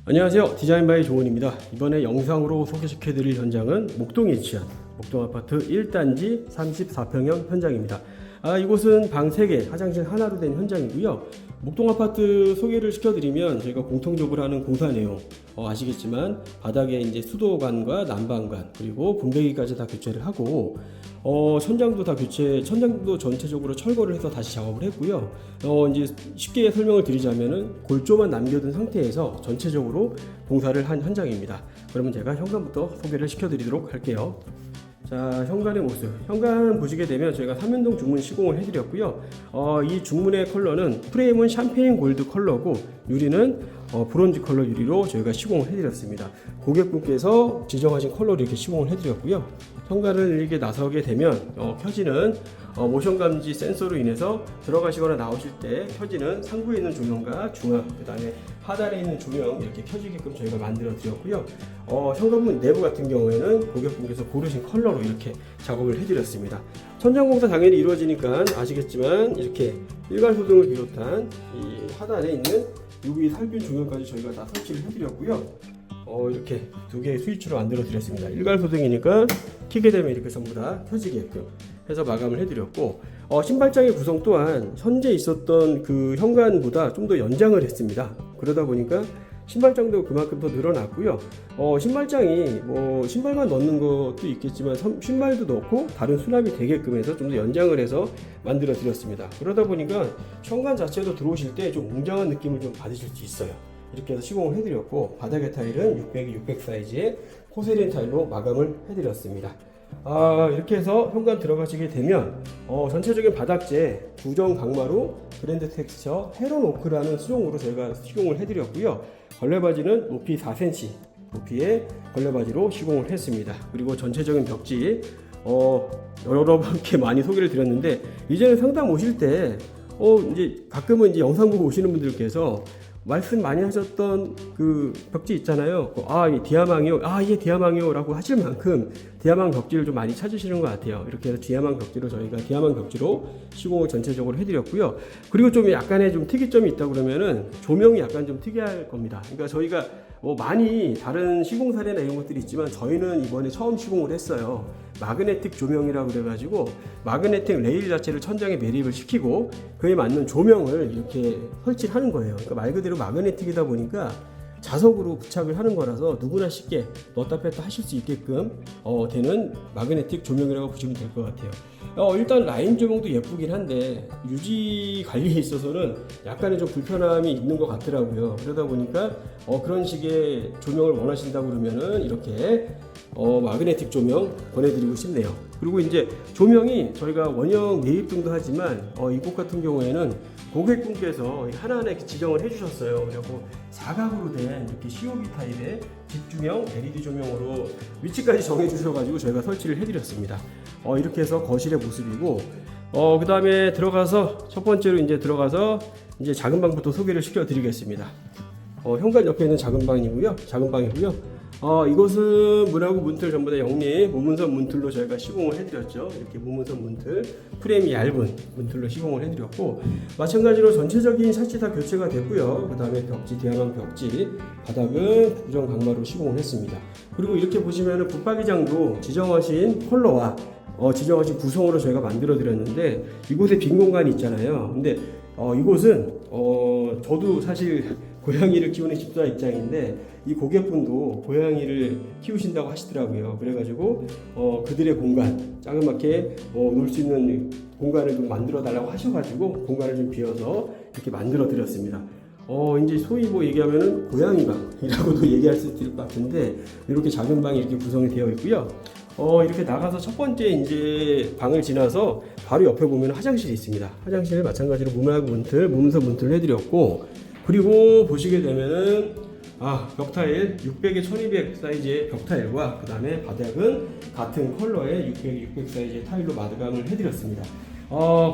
안녕하세요. 디자인 바이 조원입니다. 이번에 영상으로 소개시켜드릴 현장은 목동에 위치한 목동아파트 1단지 34평형 현장입니다. 이곳은 방 3개, 화장실 하나로 된 현장이고요. 목동아파트 소개를 시켜드리면 저희가 공통적으로 하는 공사 내용 아시겠지만 바닥에 이제 수도관과 난방관 그리고 분배기까지 다 교체를 하고 천장도 다 천장도 전체적으로 철거를 해서 다시 작업을 했고요. 이제 쉽게 설명을 드리자면은 골조만 남겨둔 상태에서 전체적으로 공사를 한 현장입니다. 그러면 제가 현관부터 소개를 시켜드리도록 할게요. 자, 현관의 모습. 현관 보시게 되면 저희가 3연동 중문 시공을 해드렸고요. 이 중문의 컬러는 프레임은 샴페인 골드 컬러고 유리는 브론즈 컬러 유리로 저희가 시공을 해드렸습니다. 고객분께서 지정하신 컬러로 이렇게 시공을 해드렸고요. 현관을 이렇게 나서게 되면 켜지는 모션 감지 센서로 인해서 들어가시거나 나오실 때 켜지는 상부에 있는 조명과 중앙, 그 다음에 하단에 있는 조명 이렇게 켜지게끔 저희가 만들어 드렸고요. 현관문 내부 같은 경우에는 고객분께서 고르신 컬러로 이렇게 작업을 해드렸습니다. 천장 공사 당연히 이루어지니까 아시겠지만 이렇게 일괄 소등을 비롯한 이 하단에 있는 UV 살균 조명까지 저희가 다 설치를 해드렸고요. 이렇게 2개의 스위치로 만들어 드렸습니다. 일괄 소등이니까 켜게 되면 이렇게 전부 다 켜지게끔 해서 마감을 해드렸고, 신발장의 구성 또한 현재 있었던 그 현관보다 좀 더 연장을 했습니다. 그러다 보니까 신발장도 그만큼 더 늘어났고요. 신발장이 신발만 넣는 것도 있겠지만 신발도 넣고 다른 수납이 되게끔 해서 좀 더 연장을 해서 만들어 드렸습니다. 그러다 보니까 현관 자체도 들어오실 때 좀 웅장한 느낌을 좀 받으실 수 있어요. 이렇게 해서 시공을 해드렸고, 바닥의 타일은 600에 600 사이즈의 포세린 타일로 마감을 해드렸습니다. 이렇게 해서 현관 들어가시게 되면 전체적인 바닥재 구정 강마루 브랜드 텍스처 헤론 오크라는 수종으로 저희가 시공을 해드렸고요. 걸레바지는 높이 4cm 높이의 걸레바지로 시공을 했습니다. 그리고 전체적인 벽지 여러분께 많이 소개를 드렸는데, 이제는 상담 오실 때 이제 가끔은 이제 영상 보고 오시는 분들께서 말씀 많이 하셨던 그 벽지 있잖아요. 이 디아망이요. 이게 디아망이요 라고 하실 만큼 디아망 벽지를 좀 많이 찾으시는 것 같아요. 이렇게 해서 디아망 벽지로 저희가 디아망 벽지로 시공을 전체적으로 해드렸고요. 그리고 좀 약간의 좀 특이점이 있다 그러면은 조명이 약간 좀 특이할 겁니다. 그러니까 저희가 많이 다른 시공 사례나 이런 것들이 있지만 저희는 이번에 처음 시공을 했어요. 마그네틱 조명이라고 그래가지고 마그네틱 레일 자체를 천장에 매립을 시키고 그에 맞는 조명을 이렇게 설치를 하는 거예요. 그러니까 말 그대로 마그네틱이다 보니까 자석으로 부착을 하는 거라서 누구나 쉽게 넣었다 뺐다 하실 수 있게끔 되는 마그네틱 조명이라고 보시면 될 것 같아요. 일단 라인 조명도 예쁘긴 한데 유지 관리에 있어서는 약간의 좀 불편함이 있는 것 같더라고요. 그러다 보니까 그런 식의 조명을 원하신다고 그러면은 이렇게 마그네틱 조명 보내드리고 싶네요. 그리고 이제 조명이 저희가 원형 매입등도 하지만 이곳 같은 경우에는 고객분께서 하나하나 이렇게 지정을 해주셨어요. 그리고 사각으로 된 이렇게 COB 타입의 집중형 LED 조명으로 위치까지 정해주셔가지고 저희가 설치를 해드렸습니다. 이렇게 해서 거실의 모습이고, 그 다음에 들어가서 첫 번째로 이제 들어가서 이제 작은 방부터 소개를 시켜드리겠습니다. 현관 옆에 있는 작은 방이고요. 이것은 문하고 문틀 전부 다 영리 무문선 문틀로 저희가 시공을 해드렸죠. 이렇게 무문선 문틀, 프레임이 얇은 문틀로 시공을 해드렸고, 마찬가지로 전체적인 샷이 다 교체가 됐고요. 그 다음에 벽지, 디아망 벽지, 바닥은 구정 강마로 시공을 했습니다. 그리고 이렇게 보시면은 붙박이장도 지정하신 컬러와 지정하신 구성으로 저희가 만들어 드렸는데, 이곳에 빈 공간이 있잖아요. 근데 이곳은 저도 사실 고양이를 키우는 집사 입장인데 이 고객분도 고양이를 키우신다고 하시더라고요. 그래가지고 그들의 공간, 자그맣게 놀 수 있는 공간을 좀 만들어 달라고 하셔가지고 공간을 좀 비워서 이렇게 만들어 드렸습니다. 이제 소위 얘기하면은 고양이 방이라고도 얘기할 수 있을 것 같은데, 이렇게 작은 방이 이렇게 구성이 되어 있고요. 이렇게 나가서 첫 번째 이제 방을 지나서 바로 옆에 보면 화장실이 있습니다. 화장실을 마찬가지로 무문선 문틀을 해드렸고, 그리고 보시게 되면은 벽타일 600에 1200 사이즈의 벽타일과 그 다음에 바닥은 같은 컬러의 600에 600 사이즈의 타일로 마감을 해드렸습니다.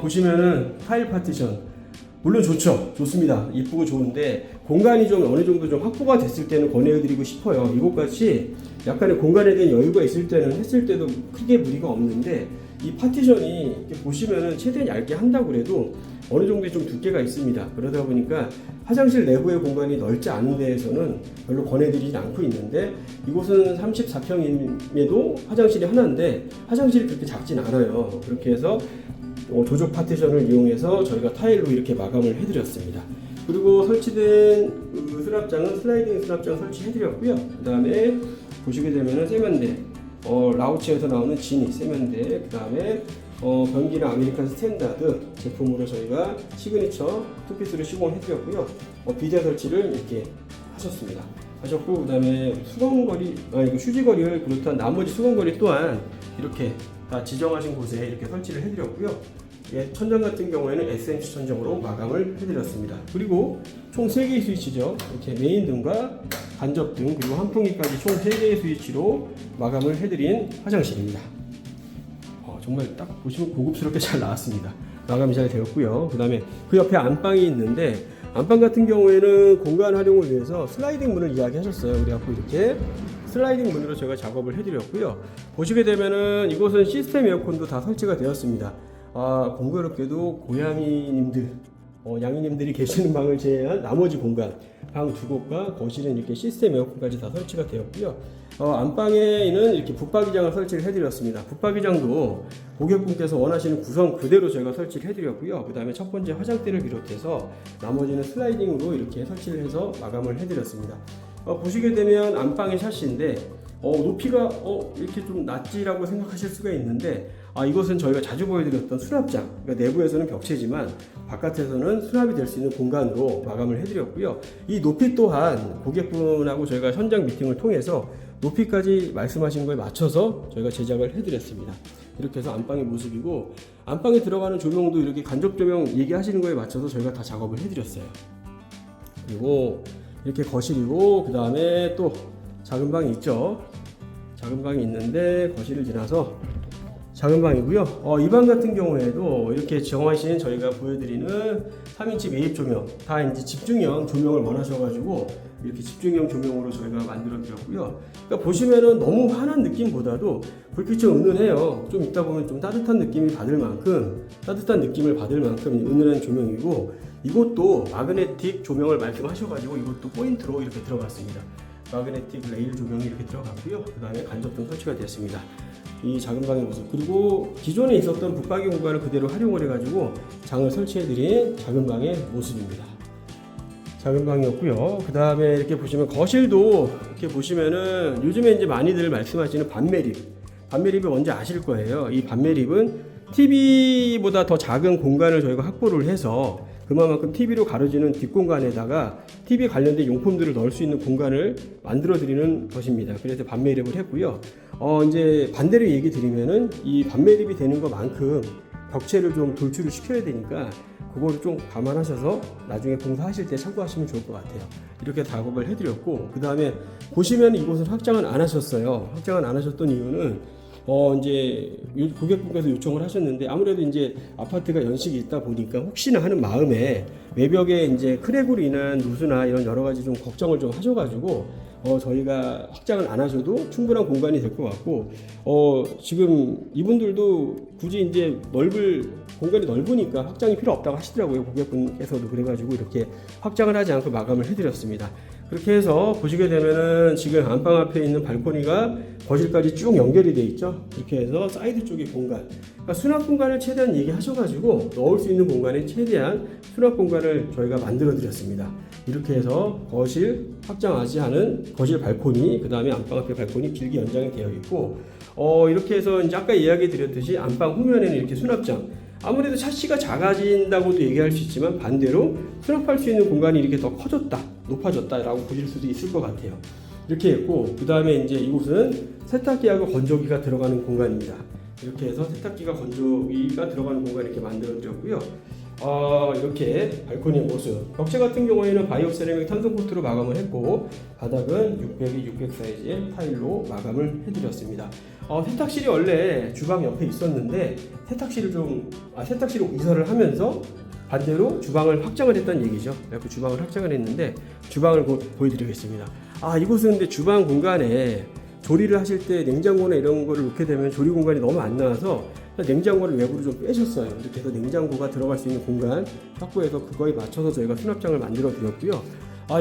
보시면은 타일 파티션 물론 좋습니다. 이쁘고 좋은데 공간이 좀 어느 정도 좀 확보가 됐을 때는 권해드리고 싶어요. 이곳같이 약간의 공간에 대한 여유가 있을 때는 했을 때도 크게 무리가 없는데, 이 파티션이 이렇게 보시면은 최대한 얇게 한다고 그래도 어느 정도 좀 두께가 있습니다. 그러다 보니까 화장실 내부의 공간이 넓지 않은 데에서는 별로 권해드리지 않고 있는데, 이곳은 34평임에도 화장실이 하나인데 화장실이 그렇게 작진 않아요. 그렇게 해서 조적 파티션을 이용해서 저희가 타일로 이렇게 마감을 해드렸습니다. 그리고 설치된 그 수납장은 슬라이딩 수납장 설치해드렸고요. 그 다음에 보시게 되면은 세면대, 라우치에서 나오는 지니 세면대, 그 다음에 변기나 아메리칸 스탠다드 제품으로 저희가 시그니처 투피스를 시공해드렸고요. 비대 설치를 이렇게 하셨고, 그 다음에 휴지거리를 비롯한 나머지 수건거리 또한 이렇게 다 지정하신 곳에 이렇게 설치를 해드렸고요. 천장 같은 경우에는 SMC 천정으로 마감을 해드렸습니다. 그리고 총 3개의 스위치죠. 이렇게 메인 등과 간접등 그리고 환풍기까지 총 3개의 스위치로 마감을 해드린 화장실입니다. 정말 딱 보시면 고급스럽게 잘 나왔습니다. 마감이 잘 되었고요. 그 다음에 그 옆에 안방이 있는데, 안방 같은 경우에는 공간 활용을 위해서 슬라이딩 문을 이야기하셨어요. 그래갖고 이렇게 슬라이딩 문으로 제가 작업을 해드렸고요. 보시게 되면은 이곳은 시스템 에어컨도 다 설치가 되었습니다. 공교롭게도 고양이님들, 양이님들이 계시는 방을 제외한 나머지 공간, 방 2곳과 거실은 이렇게 시스템 에어컨까지 다 설치가 되었고요. 안방에는 이렇게 붙박이장을 설치를 해드렸습니다. 붙박이장도 고객분께서 원하시는 구성 그대로 저희가 설치를 해드렸고요. 그 다음에 첫 번째 화장대를 비롯해서 나머지는 슬라이딩으로 이렇게 설치를 해서 마감을 해드렸습니다. 보시게 되면 안방의 샤시인데 높이가 이렇게 좀 낮지라고 생각하실 수가 있는데, 이것은 저희가 자주 보여드렸던 수납장, 그러니까 내부에서는 벽체지만 바깥에서는 수납이 될 수 있는 공간으로 마감을 해드렸고요. 이 높이 또한 고객분하고 저희가 현장 미팅을 통해서 높이까지 말씀하신 거에 맞춰서 저희가 제작을 해드렸습니다. 이렇게 해서 안방의 모습이고, 안방에 들어가는 조명도 이렇게 간접 조명 얘기하시는 거에 맞춰서 저희가 다 작업을 해드렸어요. 그리고 이렇게 거실이고, 그 다음에 또 작은 방이 있죠. 작은 방이 있는데 거실을 지나서 작은 방이고요. 이 방 같은 경우에도 이렇게 정하신 저희가 보여드리는 3인치 매입 조명, 다 이제 집중형 조명을 원하셔가지고 이렇게 집중형 조명으로 저희가 만들어 드렸고요. 그러니까 보시면은 너무 환한 느낌보다도 불빛이 은은해요. 좀 있다 보면 좀 따뜻한 느낌을 받을 만큼 은은한 조명이고, 이것도 마그네틱 조명을 말씀하셔가지고 이것도 포인트로 이렇게 들어갔습니다. 마그네틱 레일 조명이 이렇게 들어갔고요. 그 다음에 간접등 설치가 되었습니다. 이 작은 방의 모습, 그리고 기존에 있었던 붙박이 공간을 그대로 활용을 해가지고 장을 설치해드린 작은 방의 모습입니다. 작은 방이었고요. 그 다음에 이렇게 보시면 거실도 이렇게 보시면은 요즘에 이제 많이들 말씀하시는 반매립이 뭔지 아실 거예요. 이 반매립은 TV보다 더 작은 공간을 저희가 확보를 해서 그만큼 TV로 가려지는 뒷공간에다가 TV 관련된 용품들을 넣을 수 있는 공간을 만들어 드리는 것입니다. 그래서 반매립을 했고요. 이제 반대로 얘기 드리면은 이 반매립이 되는 것만큼 벽체를 좀 돌출을 시켜야 되니까 그거를 좀 감안하셔서 나중에 공사하실 때 참고하시면 좋을 것 같아요. 이렇게 작업을 해드렸고, 그 다음에 보시면 이곳을 확장은 안 하셨어요. 확장은 안 하셨던 이유는 이제 고객분께서 요청을 하셨는데, 아무래도 이제 아파트가 연식이 있다 보니까 혹시나 하는 마음에 외벽에 이제 크랙으로 인한 누수나 이런 여러 가지 좀 걱정을 좀 하셔가지고 저희가 확장을 안 하셔도 충분한 공간이 될 것 같고, 지금 이분들도 굳이 이제 공간이 넓으니까 확장이 필요 없다고 하시더라고요. 고객분께서도. 그래가지고 이렇게 확장을 하지 않고 마감을 해드렸습니다. 그렇게 해서 보시게 되면은 지금 안방 앞에 있는 발코니가 거실까지 쭉 연결이 되어 있죠. 이렇게 해서 사이드 쪽의 공간, 그러니까 수납 공간을 최대한 얘기하셔가지고 넣을 수 있는 공간에 최대한 수납 공간을 저희가 만들어 드렸습니다. 이렇게 해서 거실 확장하지 않은 거실 발코니, 그 다음에 안방 앞에 발코니 길게 연장이 되어 있고, 이렇게 해서 이제 아까 이야기 드렸듯이 안방 후면에는 이렇게 수납장, 아무래도 샤시가 작아진다고도 얘기할 수 있지만 반대로 수납할 수 있는 공간이 이렇게 더 커졌다, 높아졌다라고 보실 수도 있을 것 같아요. 이렇게 했고, 그 다음에 이제 이곳은 세탁기하고 건조기가 들어가는 공간입니다. 이렇게 해서 세탁기가 건조기가 들어가는 공간 이렇게 만들어 드렸고요. 이렇게 발코니 모습, 벽체 같은 경우에는 바이오 세라믹 탄성 코트로 마감을 했고, 바닥은 600에 600 사이즈의 타일로 마감을 해드렸습니다. 세탁실이 원래 주방 옆에 있었는데 세탁실로 이사를 하면서 반대로 주방을 확장을 했다는 얘기죠. 그래서 주방을 확장을 했는데 주방을 보여드리겠습니다. 이곳은 근데 주방 공간에 조리를 하실 때 냉장고나 이런 거를 놓게 되면 조리 공간이 너무 안 나와서 냉장고를 외부로 좀 빼셨어요. 이렇게 해서 냉장고가 들어갈 수 있는 공간 확보해서 그거에 맞춰서 저희가 수납장을 만들어 드렸고요.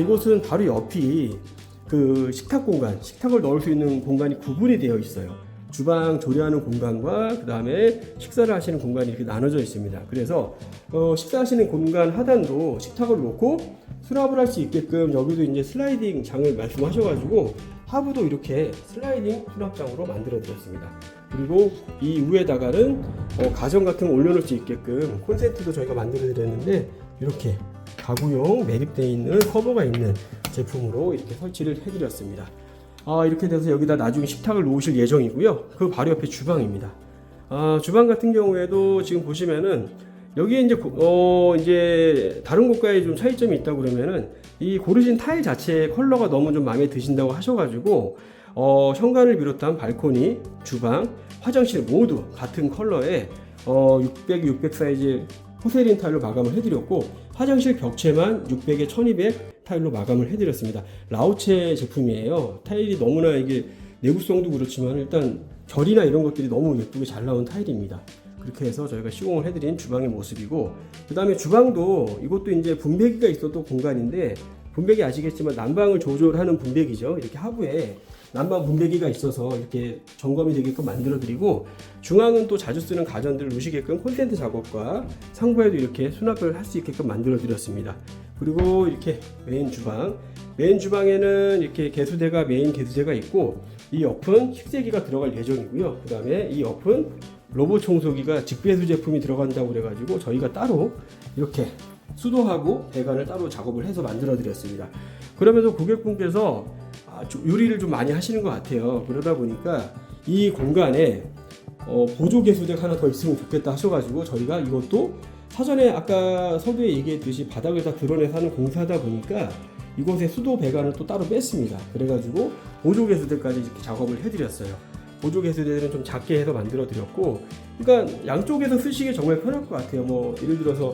이곳은 바로 옆이 그 식탁 공간, 식탁을 넣을 수 있는 공간이 구분이 되어 있어요. 주방 조리하는 공간과 그 다음에 식사를 하시는 공간이 이렇게 나눠져 있습니다. 그래서 식사하시는 공간 하단도 식탁을 놓고 수납을 할 수 있게끔 여기도 이제 슬라이딩 장을 말씀하셔가지고 하부도 이렇게 슬라이딩 수납장으로 만들어 드렸습니다. 그리고 이 위에다가는 가전 같은 거 올려놓을 수 있게끔 콘센트도 저희가 만들어 드렸는데 이렇게 가구용 매립되어 있는 커버가 있는 제품으로 이렇게 설치를 해드렸습니다. 이렇게 돼서 여기다 나중에 식탁을 놓으실 예정이고요. 그 바로 옆에 주방입니다. 주방 같은 경우에도 지금 보시면은 여기에 이제 다른 곳과의 좀 차이점이 있다 그러면은 이 고르신 타일 자체의 컬러가 너무 좀 마음에 드신다고 하셔가지고 현관을 비롯한 발코니, 주방, 화장실 모두 같은 컬러에 600 사이즈 포세린 타일로 마감을 해드렸고 화장실 벽체만 600에 1200 타일로 마감을 해드렸습니다. 라우체 제품이에요. 타일이 너무나 이게 내구성도 그렇지만 일단 결이나 이런 것들이 너무 예쁘게 잘 나온 타일입니다. 그렇게 해서 저희가 시공을 해드린 주방의 모습이고 그 다음에 주방도 이것도 이제 분배기가 있었던 공간인데 분배기 아시겠지만 난방을 조절하는 분배기죠. 이렇게 하부에 난방 분배기가 있어서 이렇게 점검이 되게끔 만들어 드리고 중앙은 또 자주 쓰는 가전들을 놓으시게끔 콘센트 작업과 상부에도 이렇게 수납을 할 수 있게끔 만들어 드렸습니다. 그리고 이렇게 메인 주방에는 이렇게 개수대가 메인 개수대가 있고 이 옆은 식세기가 들어갈 예정이고요. 그 다음에 이 옆은 로봇 청소기가 직배수 제품이 들어간다고 그래가지고 저희가 따로 이렇게 수도하고 배관을 따로 작업을 해서 만들어 드렸습니다. 그러면서 고객분께서 요리를 좀 많이 하시는 것 같아요. 그러다 보니까 이 공간에 보조 개수대가 하나 더 있으면 좋겠다 하셔가지고 저희가 이것도 사전에 아까 서두에 얘기했듯이 바닥에다 드러내서 하는 공사하다 보니까 이곳에 수도 배관을 또 따로 뺐습니다. 그래가지고 보조 개수대까지 이렇게 작업을 해드렸어요. 보조 개수대들은 좀 작게 해서 만들어 드렸고 그러니까 양쪽에서 쓰시기 정말 편할 것 같아요. 뭐 예를 들어서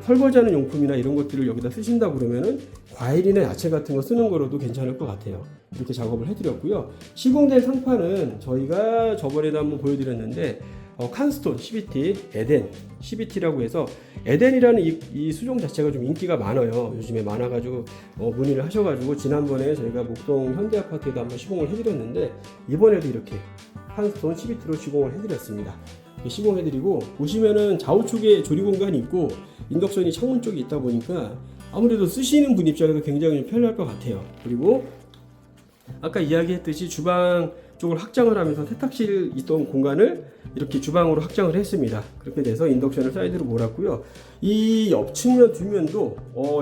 설거지하는 용품이나 이런 것들을 여기다 쓰신다 그러면은 과일이나 야채 같은 거 쓰는 거로도 괜찮을 것 같아요. 이렇게 작업을 해드렸고요. 시공된 상판은 저희가 저번에도 한번 보여드렸는데 칸스톤 CBT, 에덴 CBT라고 해서 에덴이라는 이 수종 자체가 좀 인기가 많아요. 요즘에 많아가지고 문의를 하셔가지고 지난번에 저희가 목동 현대아파트에도 한번 시공을 해드렸는데 이번에도 이렇게 칸스톤 CBT로 시공을 해드렸습니다. 시공해드리고 보시면은 좌우측에 조리 공간이 있고 인덕션이 창문 쪽에 있다 보니까 아무래도 쓰시는 분 입장에서 굉장히 편리할 것 같아요. 그리고 아까 이야기했듯이 주방 쪽을 확장을 하면서 세탁실 있던 공간을 이렇게 주방으로 확장을 했습니다. 그렇게 돼서 인덕션을 사이드로 몰았고요. 이 옆측면 뒷면도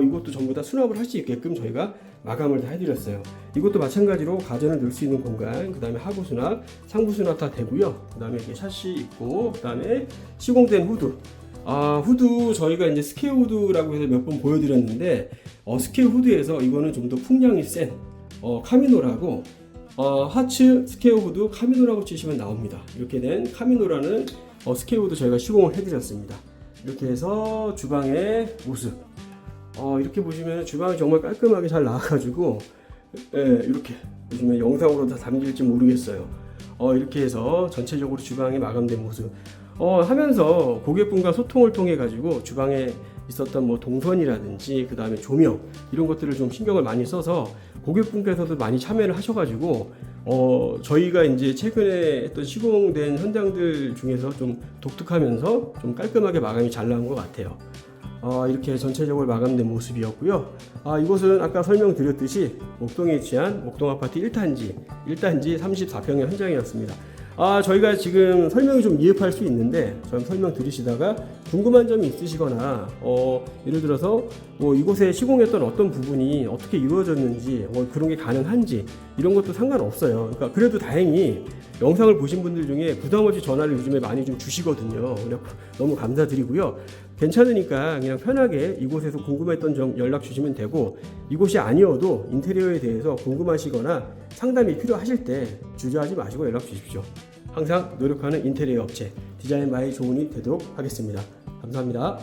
이것도 전부 다 수납을 할 수 있게끔 저희가 마감을 다 해드렸어요. 이것도 마찬가지로 가전을 넣을 수 있는 공간, 그 다음에 하부 수납, 상부 수납 다 되고요. 그 다음에 이렇게 샤시 있고, 그 다음에 시공된 후드. 후드 저희가 이제 스퀘어 후드라고 해서 몇 번 보여드렸는데 스퀘어 후드에서 이거는 좀 더 풍량이 센 카미노라고 하츠 스퀘어 후드 카미노라고 치시면 나옵니다. 이렇게 된 카미노라는 스퀘어 후드 저희가 시공을 해드렸습니다. 이렇게 해서 주방의 모습 이렇게 보시면 주방이 정말 깔끔하게 잘 나와가지고 이렇게 보시면 영상으로 다 담길지 모르겠어요. 이렇게 해서 전체적으로 주방이 마감된 모습 하면서 고객분과 소통을 통해 가지고 주방에 있었던 뭐 동선이라든지 그 다음에 조명 이런 것들을 좀 신경을 많이 써서 고객분께서도 많이 참여를 하셔가지고 저희가 이제 최근에 했던 시공된 현장들 중에서 좀 독특하면서 좀 깔끔하게 마감이 잘 나온 것 같아요. 이렇게 전체적으로 마감된 모습이었고요. 이곳은 아까 설명드렸듯이 목동에 위치한 목동아파트 1단지 34평의 현장이었습니다. 저희가 지금 설명이 좀 미흡할 수 있는데 저희 설명 들으시다가 궁금한 점이 있으시거나 예를 들어서 뭐 이곳에 시공했던 어떤 부분이 어떻게 이루어졌는지 그런 게 가능한지 이런 것도 상관없어요. 그러니까 그래도 다행히 영상을 보신 분들 중에 부담없이 전화를 요즘에 많이 좀 주시거든요. 너무 감사드리고요. 괜찮으니까 그냥 편하게 이곳에서 궁금했던 점 연락 주시면 되고 이곳이 아니어도 인테리어에 대해서 궁금하시거나 상담이 필요하실 때 주저하지 마시고 연락 주십시오. 항상 노력하는 인테리어 업체 디자인 바이 조은이 되도록 하겠습니다. 감사합니다.